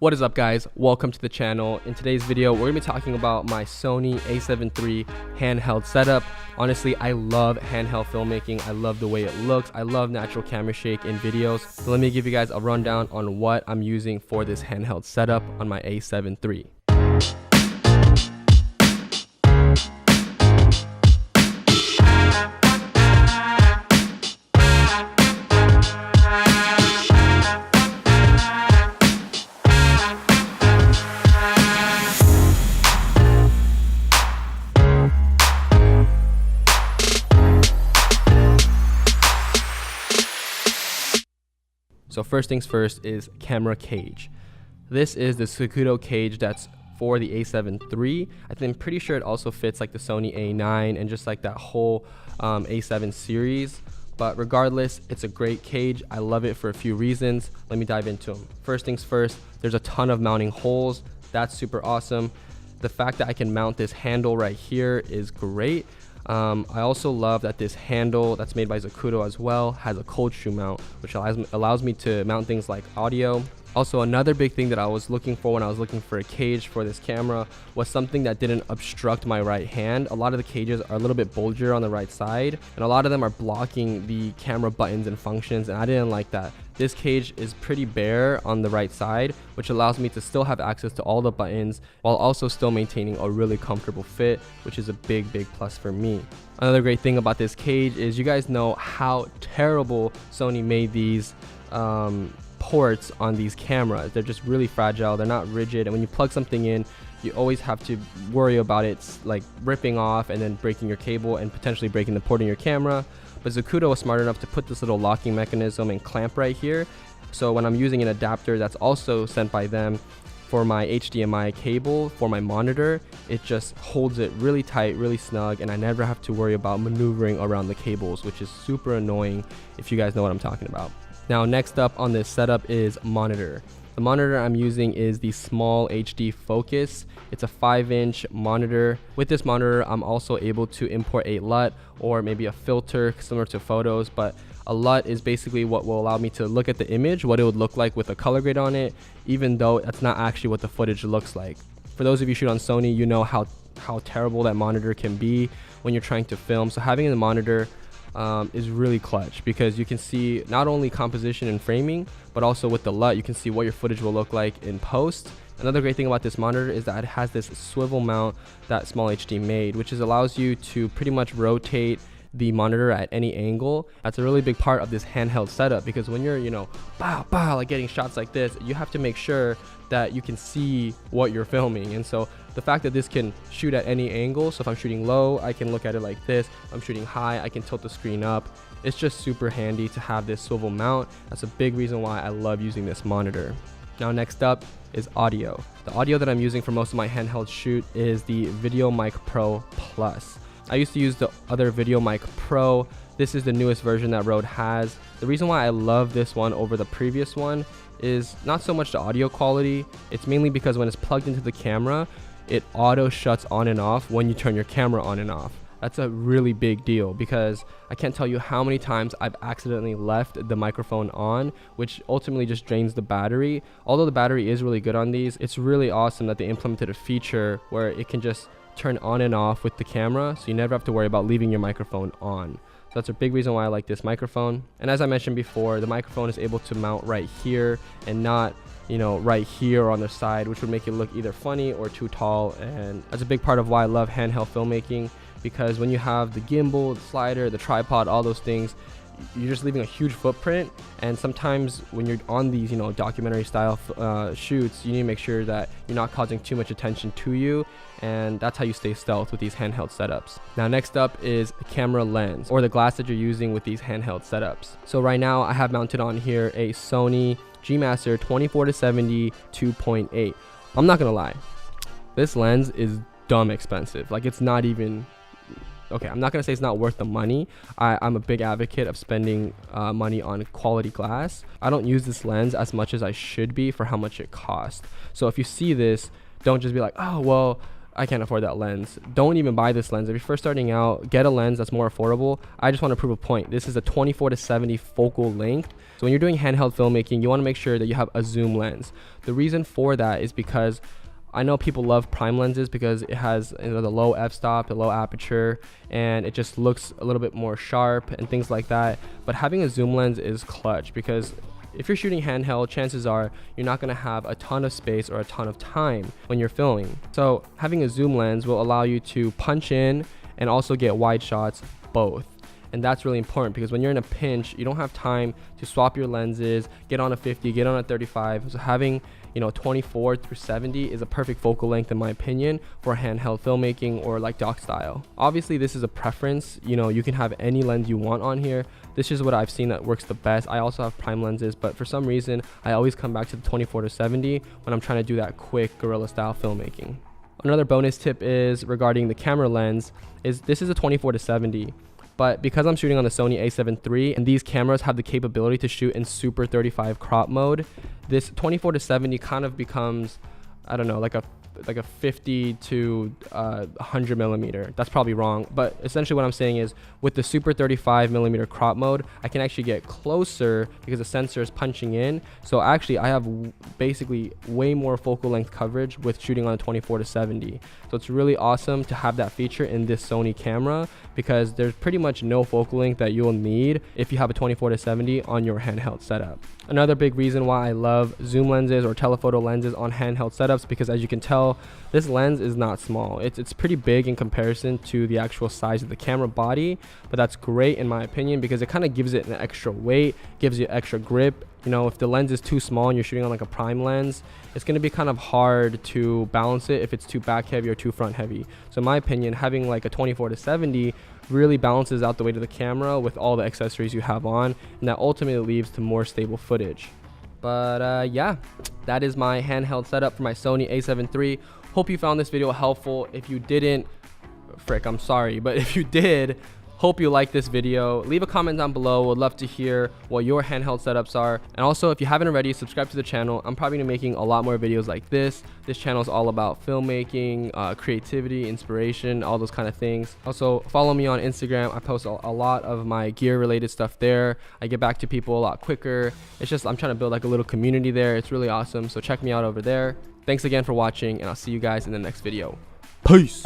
What is up, guys? Welcome to the channel. In today's video, we're gonna be talking about my Sony a7 III handheld setup. Honestly, I love handheld filmmaking. I love the way it looks. I love natural camera shake in videos. So let me give you guys a rundown on what I'm using for this handheld setup on my a7 III. So first things first is camera cage. This is the Zacuto cage that's for the a7 III. I'm pretty sure it also fits like the Sony a9 and just like that whole a7 series. But regardless, it's a great cage. I love it for a few reasons. Let me dive into them. First things first, there's a ton of mounting holes. That's super awesome. The fact that I can mount this handle right here is great. I also love that this handle that's made by Zacuto as well has a cold shoe mount, which allows me to mount things like audio. Also, another big thing that I was looking for when I was looking for a cage for this camera was something that didn't obstruct my right hand. A lot of the cages are a little bit bulgier on the right side, and a lot of them are blocking the camera buttons and functions, and I didn't like that. This cage is pretty bare on the right side, which allows me to still have access to all the buttons while also still maintaining a really comfortable fit, which is a big plus for me. Another great thing about this cage is you guys know how terrible Sony made these ports on these cameras. They're just really fragile, they're not rigid, and when you plug something in, you always have to worry about it like ripping off and then breaking your cable and potentially breaking the port in your camera. But Zacuto was smart enough to put this little locking mechanism and clamp right here, so when I'm using an adapter that's also sent by them for my HDMI cable for my monitor, it just holds it really tight, really snug, and I never have to worry about maneuvering around the cables, which is super annoying if you guys know what I'm talking about. Now, next up on this setup is monitor. The monitor I'm using is the SmallHD Focus. It's a 5-inch monitor. With this monitor, I'm also able to import a LUT or maybe a filter similar to photos, but a LUT is basically what will allow me to look at the image, what it would look like with a color grade on it, even though that's not actually what the footage looks like. For those of you who shoot on Sony, you know how terrible that monitor can be when you're trying to film. So having the monitor is really clutch because you can see not only composition and framing, but also with the LUT, you can see what your footage will look like in post. Another great thing about this monitor is that it has this swivel mount that SmallHD made, which allows you to pretty much rotate the monitor at any angle. That's a really big part of this handheld setup because when you're, like getting shots like this, you have to make sure that you can see what you're filming. And so the fact that this can shoot at any angle, so if I'm shooting low, I can look at it like this. If I'm shooting high, I can tilt the screen up. It's just super handy to have this swivel mount. That's a big reason why I love using this monitor. Now, next up is audio. The audio that I'm using for most of my handheld shoot is the VideoMic Pro Plus. I used to use the other VideoMic Pro. This is the newest version that Rode has. The reason why I love this one over the previous one is not so much the audio quality. It's mainly because when it's plugged into the camera, it auto shuts on and off when you turn your camera on and off. That's a really big deal because I can't tell you how many times I've accidentally left the microphone on, which ultimately just drains the battery. Although the battery is really good on these, it's really awesome that they implemented a feature where it can just turn on and off with the camera, so you never have to worry about leaving your microphone on. So that's a big reason why I like this microphone. And as I mentioned before, the microphone is able to mount right here and not right here on the side, which would make it look either funny or too tall. And that's a big part of why I love handheld filmmaking, because when you have the gimbal, the slider, the tripod, all those things, you're just leaving a huge footprint. And sometimes when you're on these documentary style shoots, you need to make sure that you're not causing too much attention to you, and that's how you stay stealth with these handheld setups. Now, next up is a camera lens, or the glass that you're using with these handheld setups. So right now I have mounted on here a Sony G Master 24-70 2.8. I'm not gonna lie, this lens is dumb expensive. Like, it's not even okay, I'm not gonna say it's not worth the money. I'm a big advocate of spending money on quality glass. I don't use this lens as much as I should be for how much it costs. So if you see this, don't just be like, oh well, I can't afford that lens. Don't even buy this lens. If you're first starting out, get a lens that's more affordable. I just want to prove a point. This is a 24-70 focal length. So when you're doing handheld filmmaking, you want to make sure that you have a zoom lens. The reason for that is because I know people love prime lenses because it has, you know, the low f-stop, the low aperture, and it just looks a little bit more sharp and things like that. But having a zoom lens is clutch, because if you're shooting handheld, chances are you're not going to have a ton of space or a ton of time when you're filming. So having a zoom lens will allow you to punch in and also get wide shots both. And that's really important, because when you're in a pinch, you don't have time to swap your lenses, get on a 50, get on a 35. So having, you know, 24 through 70 is a perfect focal length, in my opinion, for handheld filmmaking or like doc style. Obviously, this is a preference. You know, you can have any lens you want on here. This is what I've seen that works the best. I also have prime lenses, but for some reason, I always come back to the 24-70 when I'm trying to do that quick guerrilla style filmmaking. Another bonus tip is regarding the camera lens, is this is a 24-70. But because I'm shooting on the Sony a7 III and these cameras have the capability to shoot in super 35 crop mode, this 24-70 kind of becomes, I don't know, like a 50 to 100 millimeter. That's probably wrong, but essentially what I'm saying is with the super 35 millimeter crop mode, I can actually get closer because the sensor is punching in. So actually I have basically way more focal length coverage with shooting on a 24-70. So it's really awesome to have that feature in this Sony camera, because there's pretty much no focal length that you'll need if you have a 24-70 on your handheld setup. Another big reason why I love zoom lenses or telephoto lenses on handheld setups, because as you can tell, this lens is not small. It's pretty big in comparison to the actual size of the camera body, but that's great in my opinion, because it kind of gives it an extra weight, gives you extra grip. You know, if the lens is too small and you're shooting on like a prime lens, it's going to be kind of hard to balance it if it's too back heavy or too front heavy. So in my opinion, having like a 24-70 really balances out the weight of the camera with all the accessories you have on, and that ultimately leads to more stable footage. But yeah, that is my handheld setup for my Sony a7 III. Hope you found this video helpful. If you didn't, frick, I'm sorry, but if you did, hope you liked this video. Leave a comment down below. Would love to hear what your handheld setups are. And also, if you haven't already, subscribe to the channel. I'm probably gonna be making a lot more videos like this. This channel is all about filmmaking, creativity, inspiration, all those kind of things. Also, follow me on Instagram. I post a lot of my gear related stuff there. I get back to people a lot quicker. It's just, I'm trying to build like a little community there. It's really awesome. So check me out over there. Thanks again for watching, and I'll see you guys in the next video. Peace.